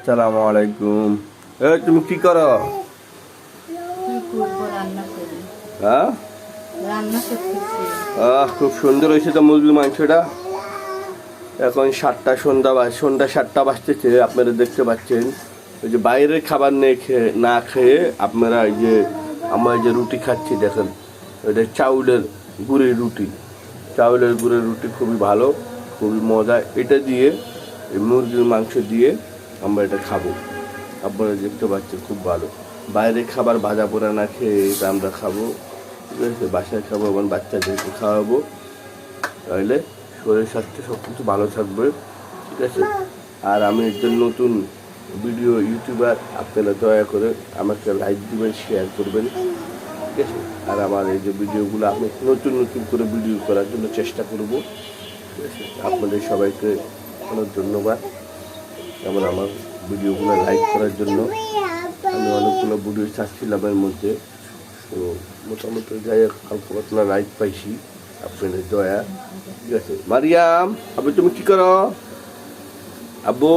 আসসালামু আলাইকুম। তুমি কি করো? হ্যাঁ, খুব সুন্দর হয়েছে তো মুরগির মাংসটা। এখন সন্ধ্যা 7টা বাজতেছে। আপনারা দেখতে পাচ্ছেন ওই যে বাইরের খাবার না খেয়ে আপনারা এই যে আমরা যে রুটি খাচ্ছি দেখেন, এটা চাউলের গুঁড়ের রুটি খুবই ভালো, খুবই মজা। এটা দিয়ে এই মুরগির মাংস দিয়ে আমরা এটা খাবো। আপনারা দেখতে পাচ্ছেন খুব ভালো। বাইরে খাবার ভাজা পোড়া না খেয়ে এটা আমরা খাবো, ঠিক আছে? বাসায় খাবো, আমার বাচ্চাদেরকে খাওয়াবো, তাহলে শরীর স্বাস্থ্য সব কিছু ভালো থাকবে, ঠিক আছে? আর আমি একজন নতুন ভিডিও ইউটিউবার, আপনারা দয়া করে আমাকে লাইক দিবেন, শেয়ার করবেন, ঠিক আছে? আর আমার এই যে ভিডিওগুলো আমি নতুন করে ভিডিও করার জন্য চেষ্টা করব, ঠিক আছে? আপনাদের সবাইকে অনেক ধন্যবাদ। যেমন আমার ভিডিওগুলো লাইক করার জন্য। আমি অনেকগুলো ভিডিও ছাড়ছিলাম এর মধ্যে, তো মোটামুটি যাই হোক হালকা পাতলা লাইক পাইছি আপনাদের দয়া, ঠিক আছে? মারিয়াম, আবু তুমি কি করো? আব্বু,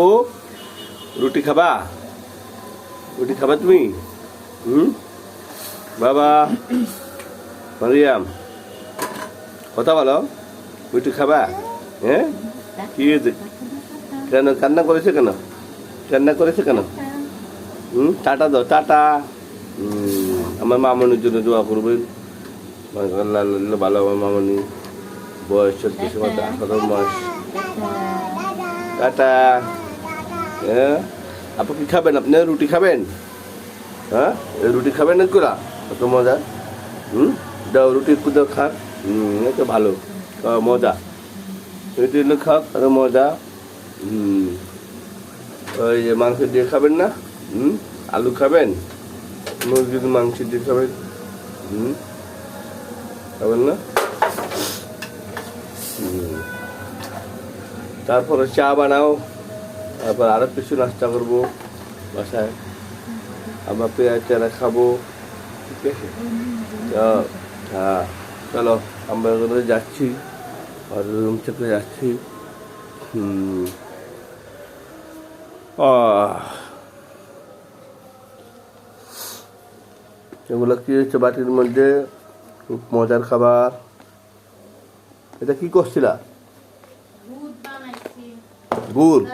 রুটি খাবা তুমি? বাবা, মারিয়াম, কথা বলো, রুটি খাবা? হ্যাঁ, কি কেন কান্না করেছে কেন? টাটা দাও, টাটা। আমার মামনির জন্য দোয়া করবেন, আল্লাহ ভালো। আমার মামনি বয়স 18 মাস। টাটা। হ্যাঁ, আপনি কি খাবেন? আপনি রুটি খাবেন? হ্যাঁ, রুটি খাবেন না কোরা? কত মজা। দাও রুটি একটু দাও, খাক। এত ভালো, মজা। রুটি খাক, আর মজা। ওই যে মাংস দিয়ে খাবেন না? আলু খাবেন? মুরগির মাংস দিয়ে খাবেন? খাবেন না? তারপরে চা বানাও, তারপর আরো কিছু নাস্তা করবো বাসায়, আবার পেঁয়াজ চারা খাবো, ঠিক আছে? হ্যাঁ, চলো আমরা যাচ্ছি, আর রুম থেকে যাচ্ছি। এগুলো কি হচ্ছে বাটির মধ্যে? খুব মজার খাবার। এটা কি করছিলা? গুড়,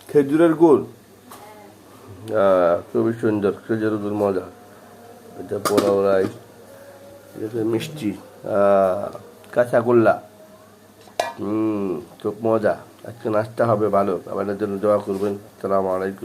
খেজুরের গুড়। খুবই সুন্দর, খেজুরের গুড় মজা। এটা পোলাও রাইস, মিষ্টি, কাঁচাগোল্লা। খুব মজা। আজকে নাস্তা হবে ভালো। আমাদের জন্য দোয়া করবেন। আসসালামু আলাইকুম।